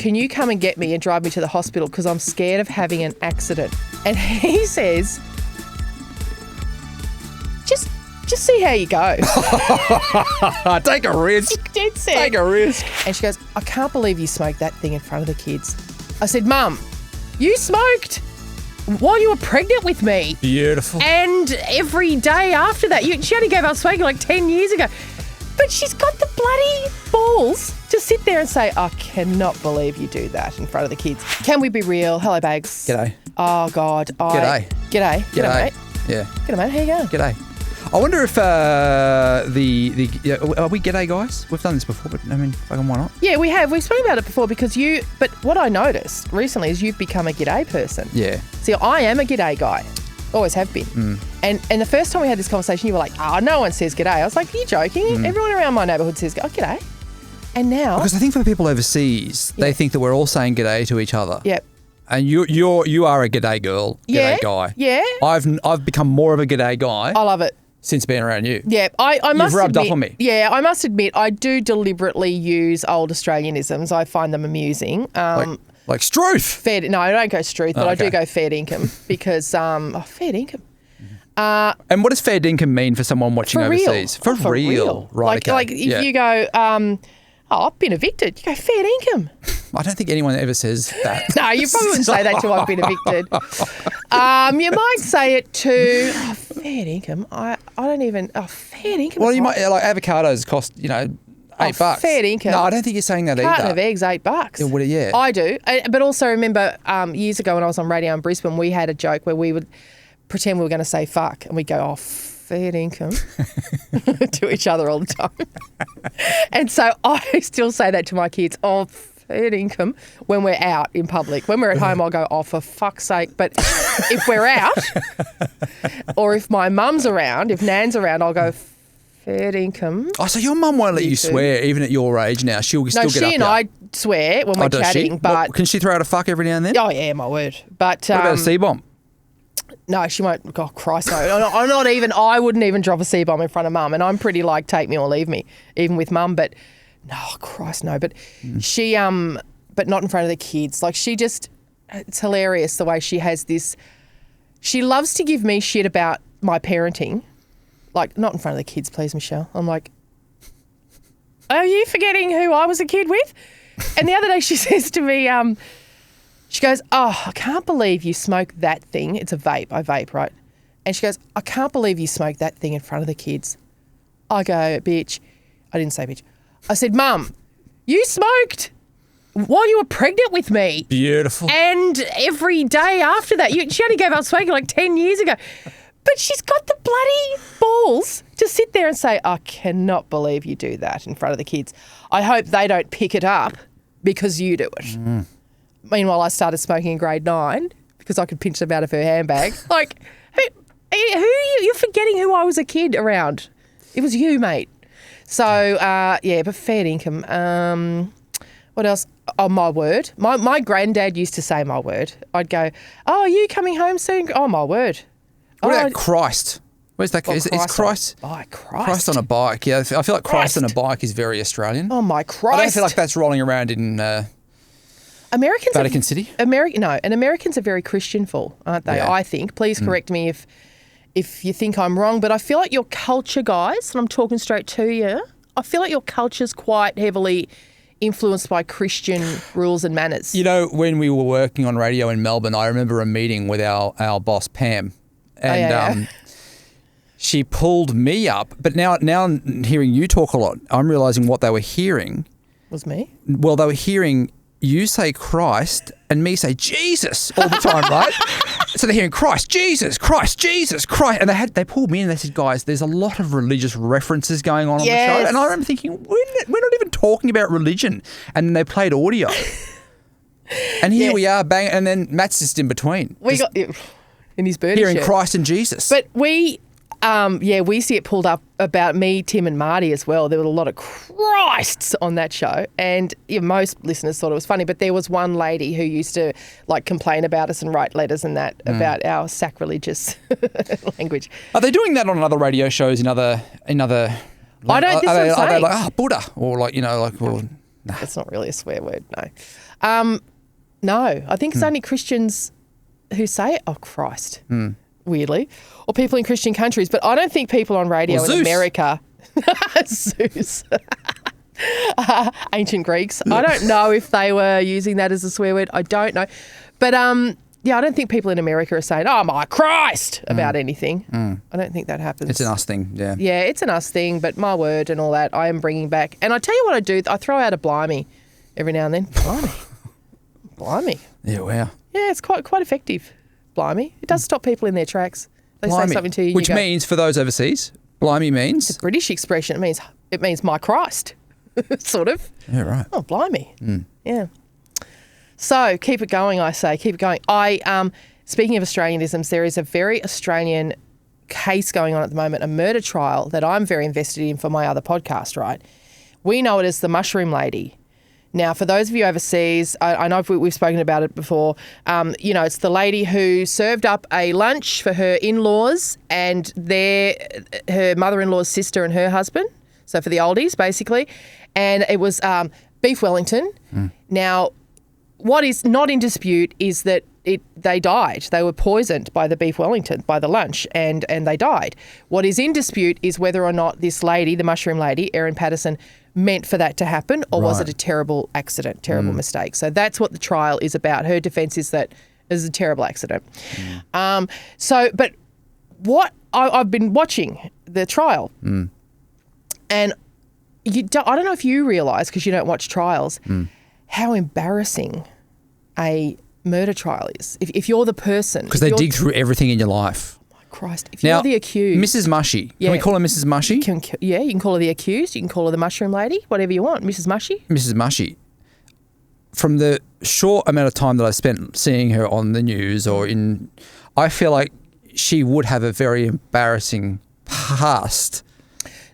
can you come and get me and drive me to the hospital because I'm scared of having an accident? And he says, just see how you go. Take a risk. Dead set. Take a risk. And she goes, I can't believe you smoked that thing in front of the kids. I said, Mum, you smoked while you were pregnant with me. Beautiful. And every day after that. She only gave up smoking like 10 years ago. But she's got the bloody balls to sit there and say, I cannot believe you do that in front of the kids. Can we be real? Hello, Bags. G'day. Oh, God. G'day. G'day. G'day, mate. Yeah. G'day, mate. How you going? G'day. I wonder if are we g'day guys? We've done this before, but I mean, fucking why not? Yeah, we have. We've spoken about it before because but what I noticed recently is you've become a g'day person. Yeah. See, I am a g'day guy. Always have been. And the first time we had this conversation, you were like, no one says g'day. I was like, are you joking? Everyone around my neighbourhood says, g'day. And now... Because I think for people overseas, they think that we're all saying g'day to each other. Yep. And you are a g'day girl, g'day guy. Yeah. I've become more of a g'day guy. I love it. Since being around you. Yeah, I must You've rubbed admit, off on me. Yeah, I must admit, I do deliberately use old Australianisms. I find them amusing. Like struth. No, I don't go struth, but I do okay. go fair dinkum because, fair dinkum. And what does fair dinkum mean for someone watching For real. overseas? For real. Right, Like if you go, I've been evicted, you go, fair dinkum. I don't think anyone ever says that. No, you probably wouldn't say that to I've been evicted. You might say it to fair dinkum. I don't even fair dinkum. Well, you might like avocados cost $8. Fair dinkum. No, I don't think you're saying that Carton either. of eggs, $8. Yeah. I do, but also remember years ago when I was on radio in Brisbane, we had a joke where we would pretend we were going to say fuck, and we'd go fair dinkum to each other all the time. And so I still say that to my kids. Fair dinkum when we're out in public. When we're at home, I'll go, for fuck's sake. But if we're out, or if my mum's around, if Nan's around, I'll go, fair dinkum. Oh, so your mum won't let you swear even at your age now. She'll still get up. No, she and I swear when we're chatting. But can she throw out a fuck every now and then? Oh, yeah, my word. But what about a C-bomb? No, she won't. Oh, Christ, no. I wouldn't even drop a C-bomb in front of Mum. And I'm pretty like take me or leave me, even with Mum. But no, Christ, no. But she, but not in front of the kids. Like it's hilarious the way she has this. She loves to give me shit about my parenting. Like, not in front of the kids, please, Michelle. I'm like, are you forgetting who I was a kid with? And the other day she says to me, she goes, I can't believe you smoked that thing. It's a vape. I vape, right? And she goes, I can't believe you smoked that thing in front of the kids. I go, bitch. I didn't say bitch. I said, Mum, you smoked while you were pregnant with me. Beautiful. And every day after that. She only gave up smoking like 10 years ago. But she's got the bloody balls to sit there and say, I cannot believe you do that in front of the kids. I hope they don't pick it up because you do it. Meanwhile, I started smoking in grade 9 because I could pinch them out of her handbag. Like, who you're forgetting who I was a kid around. It was you, mate. So, but fair dinkum. What else? Oh, my word. My granddad used to say my word. I'd go, are you coming home soon? Oh, my word. What about Christ? Where's that? Is Christ? Christ on a bike. Yeah, I feel like Christ on a bike is very Australian. Oh, my Christ. I don't feel like that's rolling around in Americans Vatican City. And Americans are very Christianful, aren't they? Yeah. I think. Please correct me if you think I'm wrong, but I feel like your culture, guys, and I'm talking straight to you, I feel like your culture's quite heavily influenced by Christian rules and manners. You know, when we were working on radio in Melbourne, I remember a meeting with our boss, Pam. And she pulled me up. But now hearing you talk a lot, I'm realising what they were hearing. Was me? Well, they were hearing you say Christ and me say Jesus all the time, right? So they're hearing Christ, Jesus, Christ, Jesus, Christ. And they pulled me in and they said, guys, there's a lot of religious references going on the show. And I remember thinking, we're not even talking about religion. And then they played audio. And here we are, bang. And then Matt's just in between. We got... In his birdie hearing shirt. Christ and Jesus. But we see it pulled up about me, Tim and Marty as well. There were a lot of Christs on that show. And most listeners thought it was funny. But there was one lady who used to complain about us and write letters and that about our sacrilegious language. Are they doing that on other radio shows in other I don't think so. Are they like, Buddha? Or like, That's not really a swear word, no. No, I think it's only Christians who say, "Oh Christ," weirdly, or people in Christian countries. But I don't think people on radio Or in Zeus. America, Zeus, ancient Greeks. I don't know if they were using that as a swear word. I don't know, but yeah, I don't think people in America are saying, "Oh my Christ," about anything. I don't think that happens. It's an us thing, yeah. Yeah, it's an us thing, but my word and all that, I am bringing back. And I tell you what I do, I throw out a blimey every now and then. Blimey. Blimey. Yeah, wow. Yeah, it's quite effective. Blimey. It does stop people in their tracks. They say Blimey. something to you and Which you go, means, for those overseas, blimey means... British expression, it means my Christ. Sort of. Yeah, right. Oh, blimey. Yeah. So keep it going, I say. Keep it going. Speaking of Australianisms, there is a very Australian case going on at the moment, a murder trial that I'm very invested in for my other podcast, right? We know it as the Mushroom Lady. Now, for those of you overseas, I know we've spoken about it before, it's the lady who served up a lunch for her in-laws and her mother-in-law's sister and her husband, so for the oldies, basically, and it was beef Wellington. Now, what is not in dispute is that they died. They were poisoned by the beef Wellington, by the lunch, and they died. What is in dispute is whether or not this lady, the Mushroom Lady, Erin Patterson, meant for that to happen, or was it a terrible accident, terrible mistake? So that's what the trial is about. Her defence is that it was a terrible accident. But what I've been watching the trial, and I don't know if you realise, because you don't watch trials, how embarrassing a murder trial is. If you're the person. Because they dig through everything in your life. Christ, if Now, you're the accused. Mrs. Mushy. Yeah. Can we call her Mrs. Mushy? You can call her the accused. You can call her the Mushroom Lady, whatever you want. Mrs. Mushy. Mrs. Mushy. From the short amount of time that I spent seeing her on the news I feel like she would have a very embarrassing past.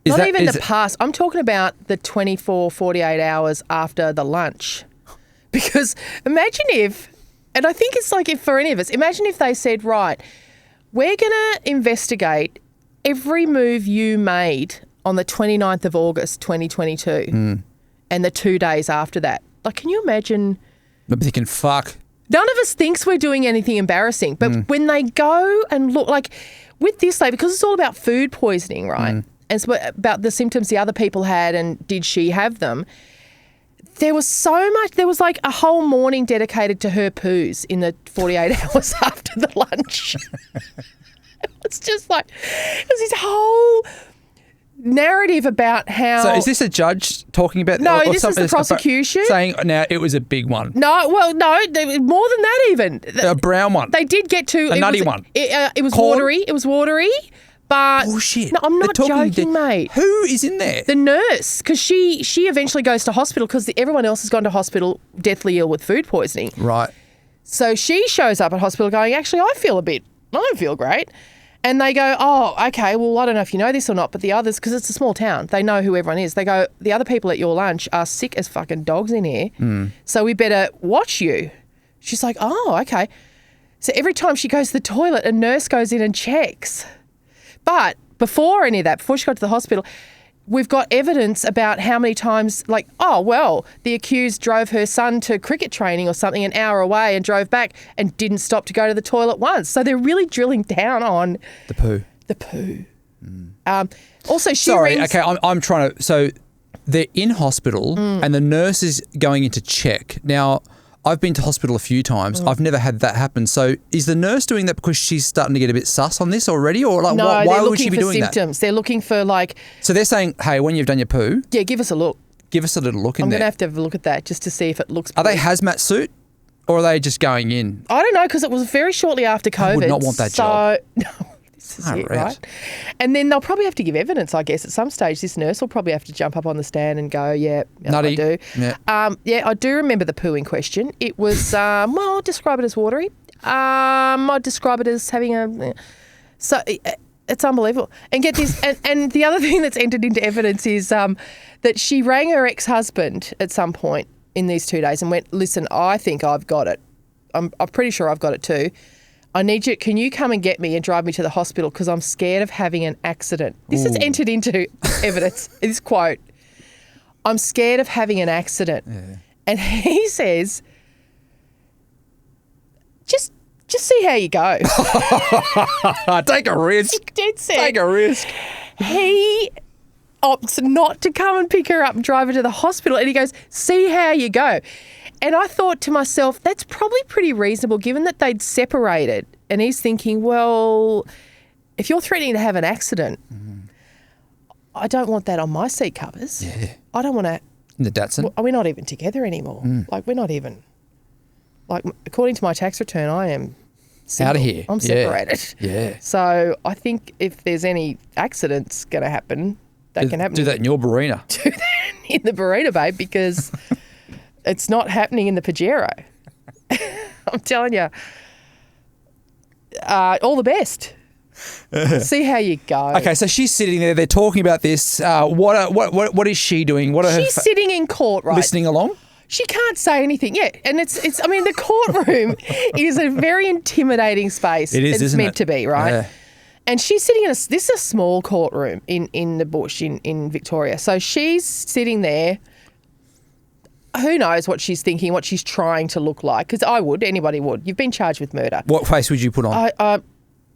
Not even the past. I'm talking about the 24, 48 hours after the lunch. Because imagine if, and I think it's like if for any of us, imagine if they said, right, we're going to investigate every move you made on the 29th of August, 2022 and the 2 days after that. Like, can you imagine? I'm thinking, fuck. None of us thinks we're doing anything embarrassing, but when they go and look, like with this lady, because it's all about food poisoning, right? And it's about the symptoms the other people had and did she have them. There was so much, there was like a whole morning dedicated to her poos in the 48 hours after the lunch. It's just like, there's this whole narrative about how... So is this a judge talking about... No, or this is the prosecution. Saying, now, it was a big one. No, well, no, more than that even. A brown one. They did get to... A nutty one. It was Corn? watery. It was watery, but... Bullshit. No, I'm not joking, mate. Who is in there? The nurse, because she eventually goes to hospital because everyone else has gone to hospital deathly ill with food poisoning. Right. So she shows up at hospital going, actually, I don't feel great. And they go, oh, okay, well, I don't know if you know this or not, but the others, because it's a small town, they know who everyone is. They go, the other people at your lunch are sick as fucking dogs in here, so we better watch you. She's like, oh, okay. So every time she goes to the toilet, a nurse goes in and checks. But before any of that, before she got to the hospital, we've got evidence about how many times, like, oh, well, the accused drove her son to cricket training or something an hour away and drove back and didn't stop to go to the toilet once. So they're really drilling down on The poo. the poo. Also, she Sorry, rings... okay, I'm trying to... So they're in hospital and the nurse is going in to check. Now, I've been to hospital a few times. I've never had that happen. So is the nurse doing that because she's starting to get a bit sus on this already? Or like, No, why would she be doing that? they're looking for symptoms. They're looking for like... So they're saying, hey, when you've done your poo, Yeah, give us a look. give us a little look in I'm there. going to have a look at that just to see if it looks... Are they hazmat suit or are they just going in? I don't know, because it was very shortly after COVID. I would not want that job. No, this is Ah, it, right. right? And then they'll probably have to give evidence, I guess, at some stage. This nurse will probably have to jump up on the stand and go, yeah, Nutty. I do. Yeah. I do remember the poo in question. It was, well, I'll describe it as watery. I'd describe it as having a... So it's unbelievable. And get this, and the other thing that's entered into evidence is that she rang her ex-husband at some point in these 2 days and went, listen, I think I've got it. I'm pretty sure I've got it too. I need you, can you come and get me and drive me to the hospital because I'm scared of having an accident. This is entered into evidence, this quote. I'm scared of having an accident. Yeah. And he says, just see how you go. Take a risk. Dead set. Take a risk. He opts not to come and pick her up and drive her to the hospital. And he goes, see how you go. And I thought to myself, that's probably pretty reasonable given that they'd separated. And he's thinking, well, if you're threatening to have an accident, I don't want that on my seat covers. Yeah. I don't want to. In the Datsun. We're not even together anymore. Like, we're not even. Like, according to my tax return, I am single. Out of here. I'm separated. Yeah. So I think if there's any accidents going to happen, that can happen. Do that in your Barina. Do that in the Barina, babe, because it's not happening in the Pajero. I'm telling you. All the best. See how you go. Okay, so she's sitting there. They're talking about this. What is she doing? What are She's sitting in court, right? listening along? She can't say anything. Yeah, and it's. I mean, the courtroom is a very intimidating space. It is, it's isn't meant it? to be, right? Yeah. And she's sitting in this is a small courtroom in the bush in Victoria. So she's sitting there. Who knows what she's thinking, what she's trying to look like? Because anybody would. You've been charged with murder. What face would you put on?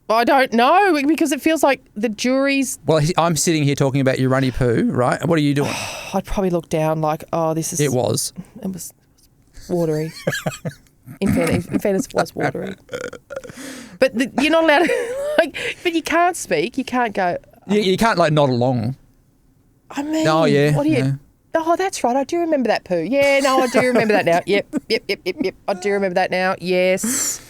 I don't know, because it feels like the jury's. Well, I'm sitting here talking about your runny poo, right? What are you doing? I'd probably look down like, oh, this is. It was watery. In fairness, it was watery. But you're not allowed to, but you can't speak. You can't go. You can't nod along. I mean, Oh, yeah. What do you? Yeah. Oh, that's right. I do remember that poo. Yeah, no, I do remember that now. Yep. I do remember that now. Yes.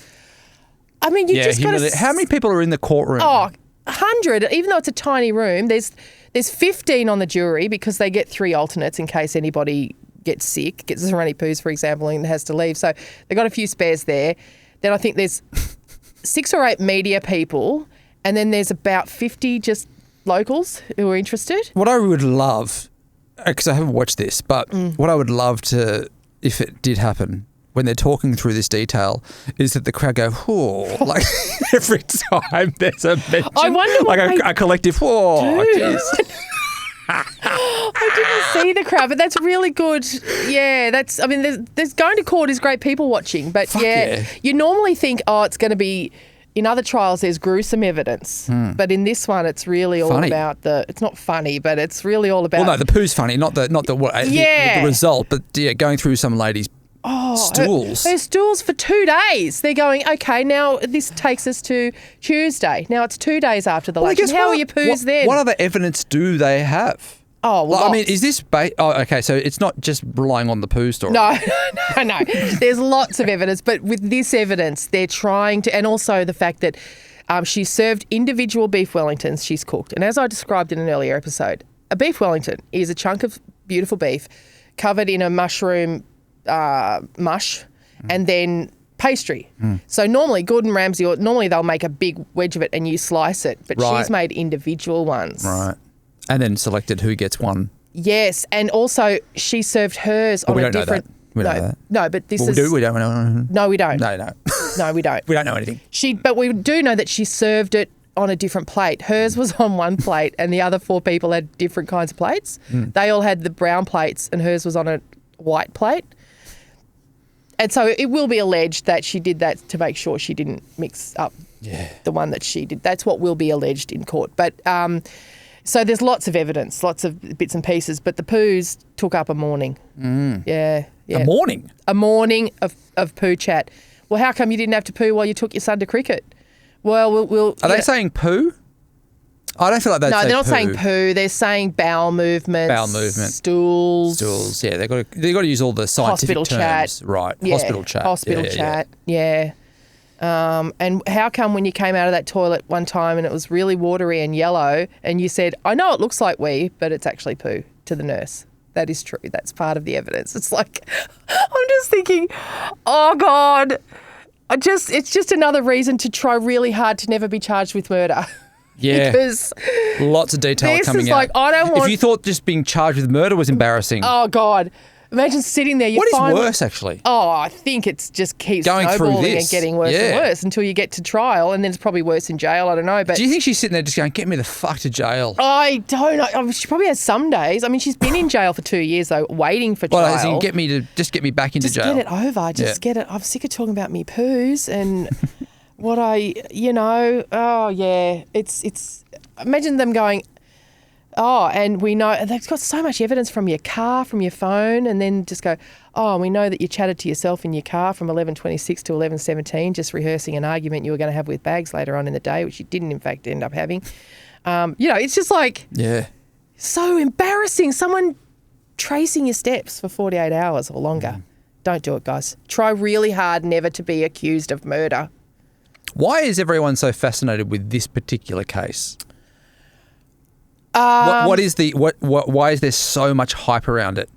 I mean, you just got to. How many people are in the courtroom? Oh, 100. Even though it's a tiny room, there's 15 on the jury because they get 3 alternates in case anybody gets sick, gets a runny poos, for example, and has to leave. So they've got a few spares there. Then I think there's 6 or 8 media people, and then there's about 50 just locals who are interested. What I would love, because I haven't watched this, but what I would love to, if it did happen, when they're talking through this detail, is that the crowd go, whoa, like every time there's a mention. I wonder what a collective, whoa, jeez. I didn't see the crowd, but that's really good. Yeah, there's going to court is great people watching, but yeah, you normally think, it's going to be, in other trials there's gruesome evidence, but in this one it's really all funny. about it's not funny, but it's really all about. Well, no, the poo's funny, not the the result, but going through some lady's stools. Her stools for 2 days. They're going, okay, now this takes us to Tuesday. Now it's 2 days after the election. How are your poos then? What other evidence do they have? Oh, well, I mean, is this... okay, so it's not just relying on the poo story. No. There's lots of evidence, but with this evidence, they're trying to... And also the fact that she served individual beef Wellingtons she's cooked. And as I described in an earlier episode, a beef Wellington is a chunk of beautiful beef covered in a mushroom mush and then pastry. So normally Gordon Ramsay, normally they'll make a big wedge of it and you slice it, but she's made individual ones. Right. And then selected who gets one. Yes, and also she served hers on a different... We don't know that. No, but this is... We don't know. No, we don't. No. No, we don't. We don't know anything. But we do know that she served it on a different plate. Hers was on one plate and the other 4 people had different kinds of plates. They all had the brown plates and hers was on a white plate. And so it will be alleged that she did that to make sure she didn't mix up the one that she did. That's what will be alleged in court. But so there's lots of evidence, lots of bits and pieces, but the poos took up a morning. Yeah. A morning? A morning of poo chat. Well, how come you didn't have to poo while you took your son to cricket? Well, we'll Are they saying poo? I don't feel like No, they're not saying poo. They're saying bowel movements. Stools. Yeah, they've got to use all the scientific hospital terms. Chat. Right. Yeah. Hospital chat. Hospital chat. Yeah. And how come when you came out of that toilet one time and it was really watery and yellow and you said, I know it looks like wee, but it's actually poo, to the nurse? That is true. That's part of the evidence. It's like, I'm just thinking, oh God, it's just another reason to try really hard to never be charged with murder. Yeah. Because lots of detail this coming is out. like, I don't want... If you thought just being charged with murder was embarrassing. Oh God. Imagine sitting there. What is worse, actually? Oh, I think it's just keeps Going through snowballing this. and getting worse and worse until you get to trial, and then it's probably worse in jail. I don't know, but Do you think she's sitting there just going, get me the fuck to jail? I don't know. She probably has some days. I mean, she's been in jail for 2 years though, waiting for trial. Well, as in, get me back into jail. Just get it over. Just get it. I'm sick of talking about me poos and what oh yeah. It's imagine them going, oh, and we know, and they've got so much evidence from your car, from your phone, and then just go, oh, we know that you chatted to yourself in your car from 11:26 to 11:17, just rehearsing an argument you were going to have with Bags later on in the day, which you didn't in fact end up having. It's just like, so embarrassing. Someone tracing your steps for 48 hours or longer. Don't do it, guys. Try really hard never to be accused of murder. Why is everyone so fascinated with this particular case? Why is there so much hype around it?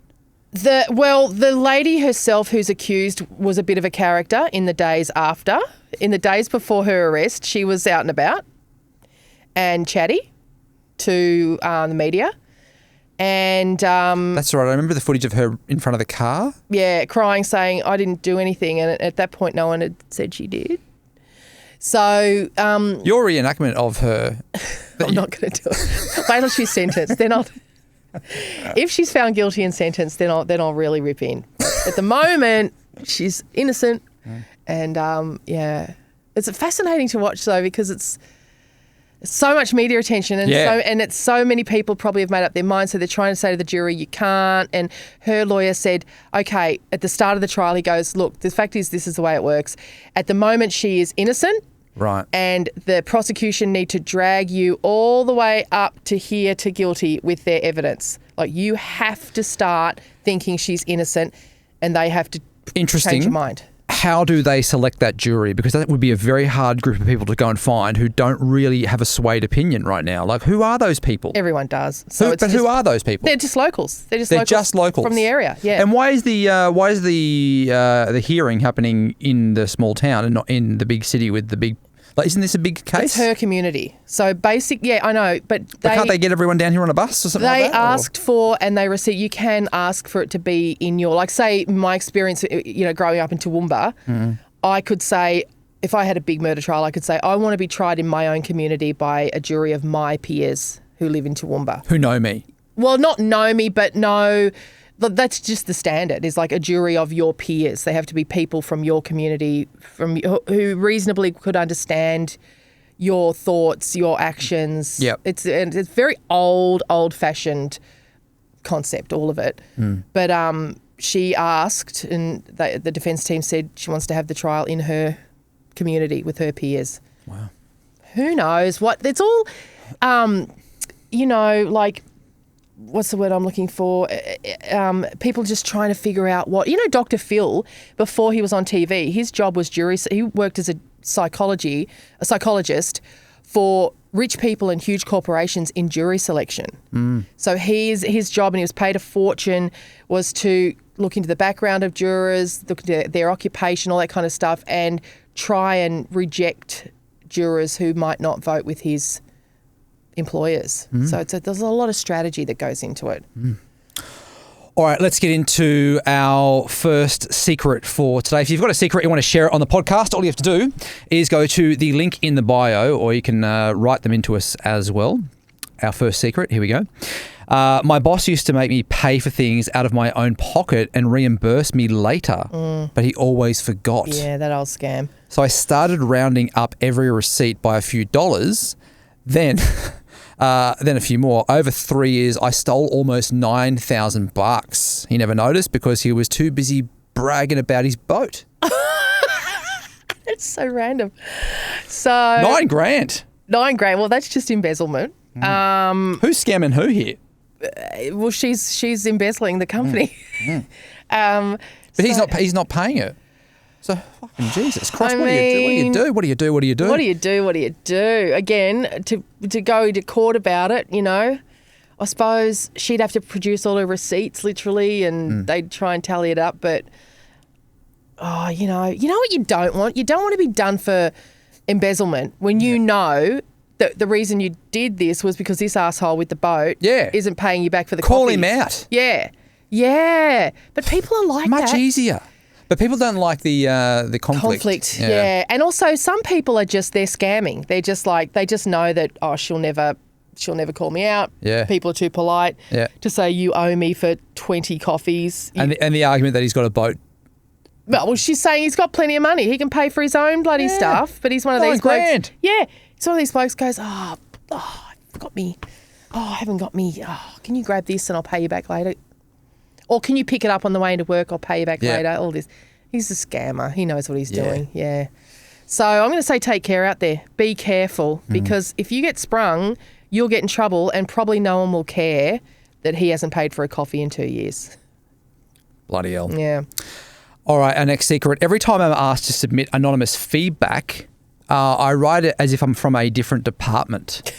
The lady herself who's accused was a bit of a character in the days after. In the days before her arrest, she was out and about and chatty to the media. And that's right. I remember the footage of her in front of the car. Yeah, crying, saying, I didn't do anything. And at that point, no one had said she did. So your reenactment of her. I'm not going to do it. Wait till she's sentenced. Then I'll. If she's found guilty and sentenced, then I'll really rip in. But at the moment, she's innocent, and it's fascinating to watch though because it's so much media attention and it's so many people probably have made up their mind, so they're trying to say to the jury you can't. And her lawyer said, okay, at the start of the trial, he goes, look, the fact is this is the way it works. At the moment, she is innocent. Right. And the prosecution need to drag you all the way up to here to guilty with their evidence. Like you have to start thinking she's innocent and they have to change your mind. How do they select that jury? Because that would be a very hard group of people to go and find who don't really have a swayed opinion right now. Like who are those people? Everyone does. Who are those people? They're just locals. They're just locals from the area. Yeah. And why is the hearing happening in the small town and not in the big city with the big? Like, isn't this a big case? It's her community. So I know, but can't they get everyone down here on a bus or something like that? They asked for and they received. You can ask for it to be in your, like, say, my experience, growing up in Toowoomba, I could say, if I had a big murder trial, I could say, I want to be tried in my own community by a jury of my peers who live in Toowoomba. Who know me. Well, not know me, but know. That's just the standard, is like a jury of your peers. They have to be people from your community, who reasonably could understand your thoughts, your actions. Yep. It's very old-fashioned concept, all of it. But she asked, and the defence team said she wants to have the trial in her community with her peers. Wow. Who knows what? It's all, like, what's the word I'm looking for? People just trying to figure out what, Dr. Phil, before he was on TV, his job was he worked as a psychologist for rich people and huge corporations in jury selection. So his job, and he was paid a fortune, was to look into the background of jurors, look into their occupation, all that kind of stuff, and try and reject jurors who might not vote with his employers. So there's a lot of strategy that goes into it. All right, let's get into our first secret for today. If you've got a secret you want to share it on the podcast, all you have to do is go to the link in the bio, or you can write them into us as well. Our first secret, here we go. My boss used to make me pay for things out of my own pocket and reimburse me later, but he always forgot. Yeah, that old scam. So I started rounding up every receipt by a few dollars, then a few more. Over 3 years, I stole almost $9,000. He never noticed because he was too busy bragging about his boat. It's so random. So $9,000. $9,000. Well, that's just embezzlement. Who's scamming who here? Well, she's embezzling the company. But he's not paying it. So fucking Jesus Christ! What do you do? What do you do? Again, to go to court about it, I suppose she'd have to produce all her receipts, literally, and they'd try and tally it up. But what you don't want? You don't want to be done for embezzlement when you know that the reason you did this was because this asshole with the boat isn't paying you back for the coffees. Call him out. Yeah. Yeah, but people are like Much that. easier. But people don't like the conflict. Yeah. And also some people are just, they're scamming. They're just like, they just know that, she'll never call me out. Yeah. People are too polite to say you owe me for 20 coffees. And the argument that he's got a boat. Well, she's saying he's got plenty of money. He can pay for his own bloody stuff, but he's one of these blokes. $9,000. Yeah. He's one of these blokes goes, I forgot me. I haven't got me. Can you grab this and I'll pay you back later? Or can you pick it up on the way into work? I'll pay you back later. All this. He's a scammer. He knows what he's doing. Yeah. So I'm going to say take care out there. Be careful because if you get sprung, you'll get in trouble and probably no one will care that he hasn't paid for a coffee in 2 years. Bloody hell. Yeah. All right, our next secret. Every time I'm asked to submit anonymous feedback, I write it as if I'm from a different department.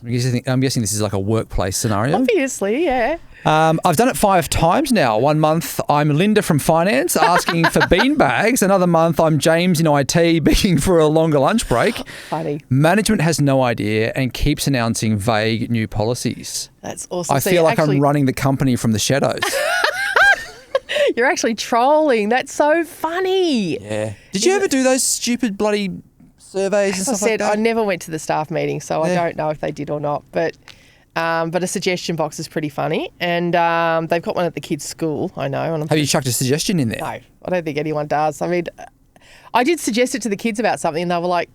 I'm guessing this is like a workplace scenario. Obviously, yeah. I've done it 5 times now. One month, I'm Linda from finance asking for beanbags. Another month, I'm James in IT begging for a longer lunch break. Funny. Management has no idea and keeps announcing vague new policies. That's awesome. I feel like I'm running the company from the shadows. You're actually trolling. That's so funny. Yeah. Did you ever do those stupid bloody surveys and As I stuff like said, that? I never went to the staff meeting, so I don't know if they did or not. But a suggestion box is pretty funny. And they've got one at the kids' school, I know. And Have you chucked a suggestion in there? No, I don't think anyone does. I mean, I did suggest it to the kids about something and they were like,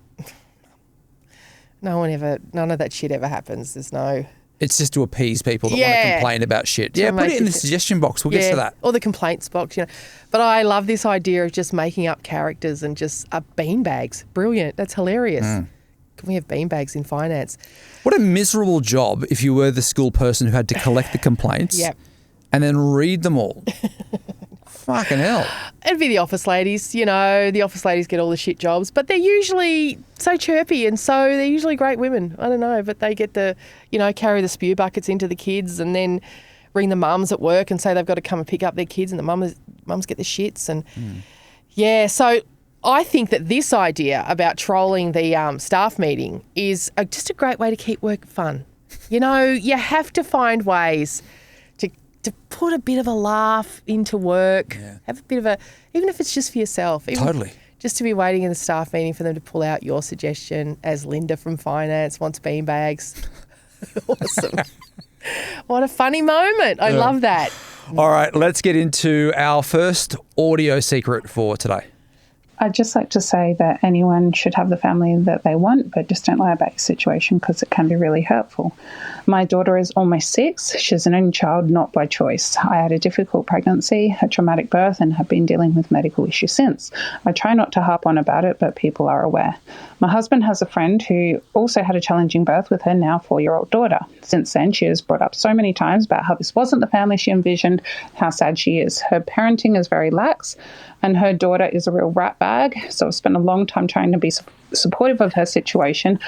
none of that shit ever happens. There's no... It's just to appease people that want to complain about shit. Yeah, put it in the suggestion box. We'll get to that. Or the complaints box, But I love this idea of just making up characters and just beanbags. Brilliant. That's hilarious. Can we have beanbags in finance? What a miserable job if you were the school person who had to collect the complaints and then read them all. Fucking hell. It'd be the office ladies. The office ladies get all the shit jobs, but they're usually so chirpy and they're usually great women. I don't know, but they get the, carry the spew buckets into the kids and then ring the mums at work and say they've got to come and pick up their kids and the mums get the shits. And so I think that this idea about trolling the staff meeting is just a great way to keep work fun. You have to find ways to put a bit of a laugh into work, have a bit of even if it's just for yourself. Totally. Just to be waiting in the staff meeting for them to pull out your suggestion as Linda from finance wants beanbags. Awesome. What a funny moment. I love that. All right, let's get into our first audio secret for today. I'd just like to say that anyone should have the family that they want, but just don't lie about your situation because it can be really hurtful. My daughter is almost 6. She's an only child, not by choice. I had a difficult pregnancy, a traumatic birth, and have been dealing with medical issues since. I try not to harp on about it, but people are aware. My husband has a friend who also had a challenging birth with her now 4-year-old daughter. Since then, she has brought up so many times about how this wasn't the family she envisioned, how sad she is. Her parenting is very lax, and her daughter is a real rat bag. So I've spent a long time trying to be supportive of her situation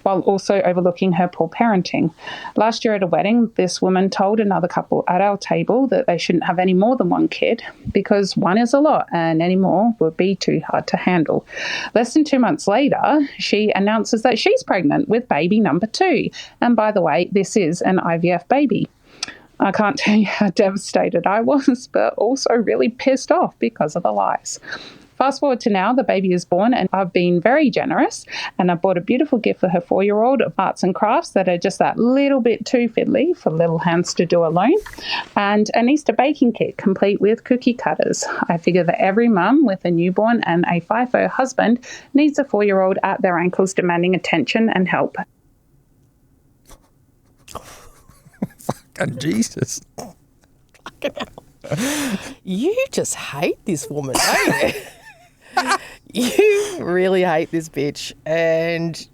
while also overlooking her poor parenting. Last year at a wedding, this woman told another couple at our table that they shouldn't have any more than one kid because one is a lot and any more would be too hard to handle. Less than 2 months later, she announces that she's pregnant with baby number 2. And by the way, this is an IVF baby. I can't tell you how devastated I was, but also really pissed off because of the lies. Fast forward to now, the baby is born and I've been very generous and I bought a beautiful gift for her 4-year-old of arts and crafts that are just that little bit too fiddly for little hands to do alone, and an Easter baking kit complete with cookie cutters. I figure that every mum with a newborn and a FIFO husband needs a 4-year-old at their ankles demanding attention and help. Fucking Jesus. You just hate this woman, don't you? You really hate this bitch, and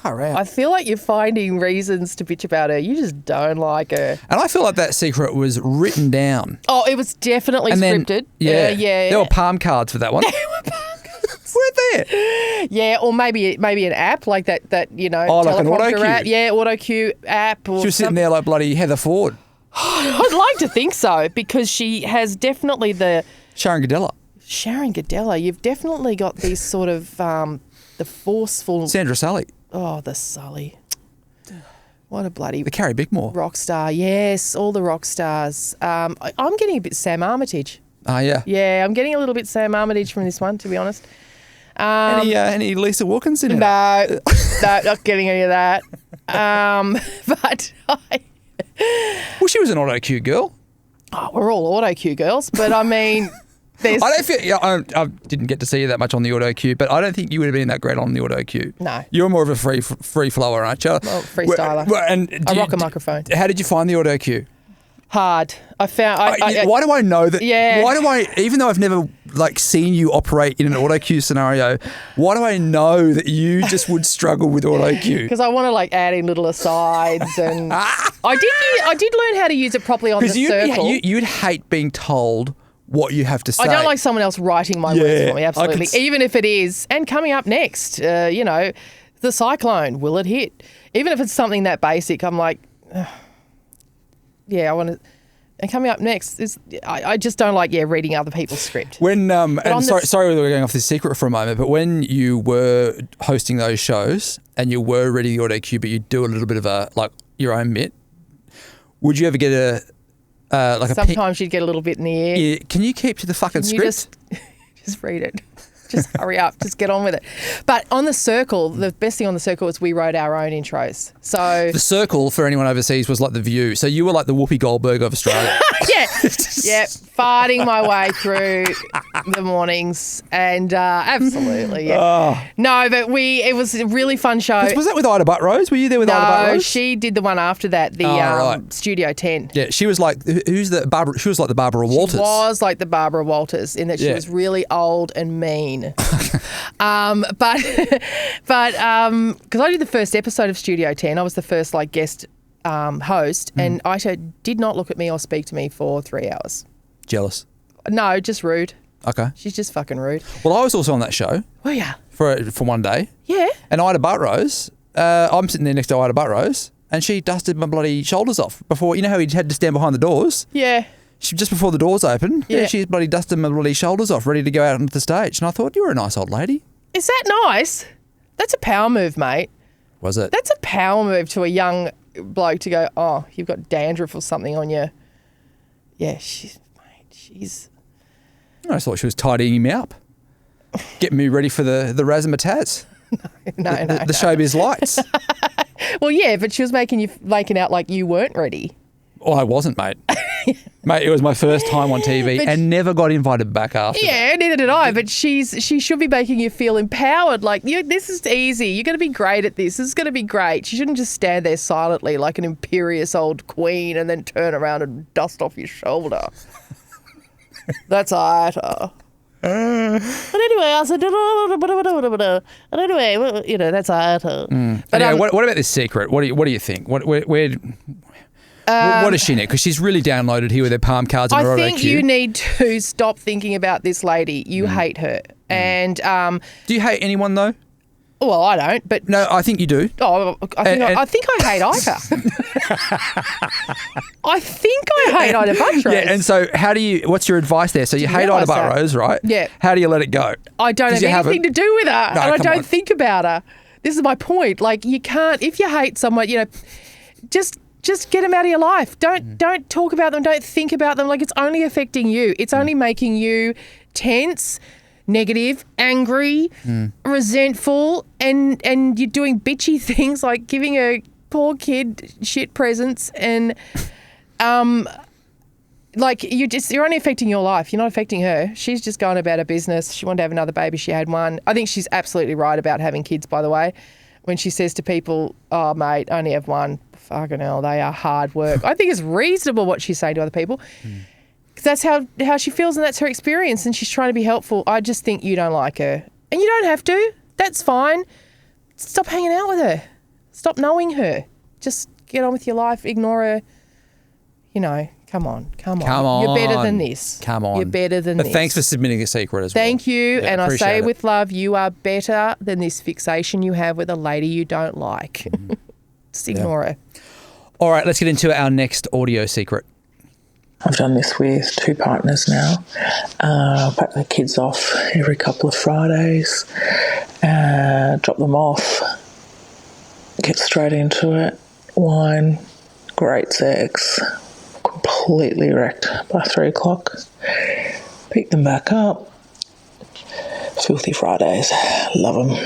Far out. I feel like you're finding reasons to bitch about her. You just don't like her. And I feel like that secret was written down. Oh, it was definitely scripted. Yeah. Yeah. There were palm cards for that one. Weren't there? Yeah, or maybe an app like that like an teleprompter auto app. cue. Yeah, auto cue app. Or She was sitting there like bloody Heather Ford. I'd like to think so because she has definitely the Sharon Godella. Sharon Godella. You've definitely got these sort of the forceful. Sandra Sully. Oh, the Sully. What a bloody The Carrie Bickmore. rock star. Yes, all the rock stars. I'm getting a bit Sam Armitage. Yeah. Yeah, I'm getting a little bit Sam Armitage from this one, to be honest. Any Lisa Wilkinson in it? No, not getting any of that. But Well, she was an auto cue girl. we're all auto cue girls. But I mean, there's I don't feel. Yeah, I didn't get to see you that much on the auto cue, but I don't think you would have been that great on the auto cue. No. You're more of a free flower, aren't you? Well, freestyler. And I rock a microphone. How did you find the auto cue? Hard. I found. Why do I know that? Yeah. Why do I, even though I've never seen you operate in an auto cue scenario, why do I know that you just would struggle with auto cue? Because I want to add in little asides, and I did learn how to use it properly on the circle. You'd hate being told what you have to say. I don't like someone else writing my words for me. Absolutely, even if it is. And coming up next, the cyclone, will it hit? Even if it's something that basic, I'm like, I want to. And coming up next is, I just don't like reading other people's script. When sorry we're going off this secret for a moment, but when you were hosting those shows and you were reading the auto cue, but you do a little bit of your own bit, would you ever get a Sometimes you'd get a little bit in the air. Yeah, can you keep to the fucking script? Just read it. Just hurry up. Just get on with it. But on the circle, the best thing on the circle is we wrote our own intros. So the circle for anyone overseas was like The View. So you were like the Whoopi Goldberg of Australia. yeah, farting my way through the mornings, and absolutely, yeah. Oh. No, but it was a really fun show. Was that with Ida Buttrose? Were you there with Ida Buttrose? No, she did the one after that, the Studio 10. Yeah, she was like, who's the Barbara? She was like the Barbara Walters. She was like the Barbara Walters in that she was really old and mean. But because I did the first episode of Studio 10, I was the first guest host, and Aisha did not look at me or speak to me for 3 hours. Jealous? No, just rude. Okay. She's just fucking rude. Well, I was also on that show. Oh yeah. For one day. Yeah. And Ida Buttrose, I'm sitting there next to Ida Buttrose, and she dusted my bloody shoulders off before. You know how he had to stand behind the doors? Yeah. Just before the doors opened, yeah, she bloody dusted my bloody shoulders off, ready to go out onto the stage. And I thought, you're a nice old lady. Is that nice? That's a power move, mate. Was it? That's a power move to a young bloke to go, oh, you've got dandruff or something on you. Yeah, she's. I thought she was tidying me up, getting me ready for the razzmatazz. No. The showbiz lights. Well, yeah, but she was making out like you weren't ready. Oh, I wasn't, mate. Mate, it was my first time on TV and never got invited back after. Yeah, neither did I. But she should be making you feel empowered. Like, this is easy. You're going to be great at this. This is going to be great. She shouldn't just stand there silently like an imperious old queen and then turn around and dust off your shoulder. That's Ida. But anyway, I said, and anyway, that's Ida. But anyway, what about this secret? What do you think? What does she need? Because she's really downloaded here with her palm cards and her I auto think cue. you need to stop thinking about this lady. You hate her. And do you hate anyone though? Well, I don't, but no, I think you do. Oh, I think I hate Ida. I think I hate Ida Buttrose. Yeah, and so what's your advice there? So you hate Ida Buttrose, right? Yeah. How do you let it go? I don't have anything to do with her, No, and I don't on. think about her. This is my point. Like, you can't, if you hate someone, just get them out of your life. Don't talk about them. Don't think about them. Like, it's only affecting you. It's only making you tense, negative, angry, resentful, and you're doing bitchy things like giving a poor kid shit presents and you're only affecting your life. You're not affecting her. She's just going about her business. She wanted to have another baby. She had one. I think she's absolutely right about having kids, by the way. When she says to people, oh, mate, only have one. Fucking hell, they are hard work. I think it's reasonable what she's saying to other people. Because that's how she feels and that's her experience and she's trying to be helpful. I just think you don't like her. And you don't have to. That's fine. Stop hanging out with her. Stop knowing her. Just get on with your life. Ignore her. Come on. You're better than this. Come on. You're better than this. But thanks for submitting a secret as well. Thank you. Yeah, and I say it. with love, you are better than this fixation you have with a lady you don't like. Just ignore her. All right, let's get into our next audio secret. I've done this with 2 partners now. Pack the kids off every couple of Fridays, drop them off, get straight into it, wine, great sex, completely wrecked by 3 o'clock. Pick them back up. Filthy Fridays. Love them.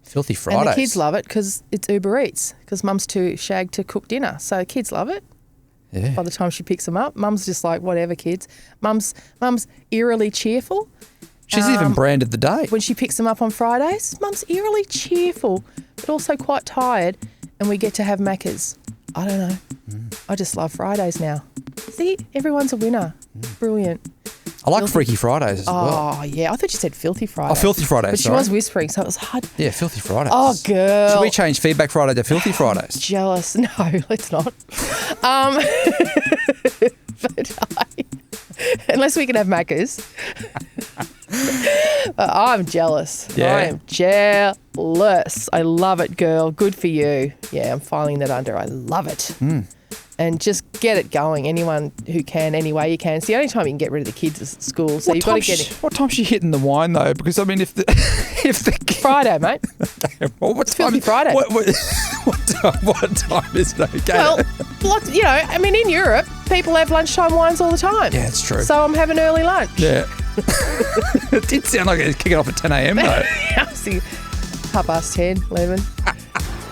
Filthy Fridays. And the kids love it because it's Uber Eats, because mum's too shagged to cook dinner. So kids love it. Yeah. By the time she picks them up, mum's just like, whatever, kids. Mum's eerily cheerful. She's even branded the day. When she picks them up on Fridays, mum's eerily cheerful, but also quite tired, and we get to have Maccas. I don't know. I just love Fridays now. See, everyone's a winner. Brilliant. I like Freaky Fridays as well. Oh, yeah. I thought you said Filthy Fridays. Oh, Filthy Fridays, But she sorry. was whispering, so it was hard. Yeah, Filthy Fridays. Oh, girl. Should we change Feedback Friday to Filthy Fridays? Jealous. No, let's not. Unless we can have Maccas. I'm jealous. Yeah. I am jealous. I love it, girl. Good for you. Yeah, I'm filing that under. I love it. And just get it going. Anyone who can, any way you can. It's the only time you can get rid of the kids at school. So you've got to get it. What time's she hitting the wine though? Because I mean, if the Friday, mate. well, what time? Filthy Friday. What time is it? Okay. Well, I mean, in Europe, people have lunchtime wines all the time. Yeah, it's true. So I'm having early lunch. Yeah. It did sound like it was kicking off at 10 a.m. though. See, 10:30, 11.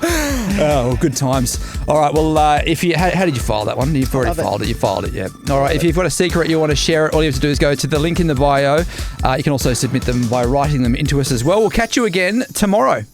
Oh, well, good times. All right. Well, if you how did you file that one? You've already filed it. You filed it. Yeah. All right. If you've got a secret you want to share it, all you have to do is go to the link in the bio. You can also submit them by writing them into us as well. We'll catch you again tomorrow.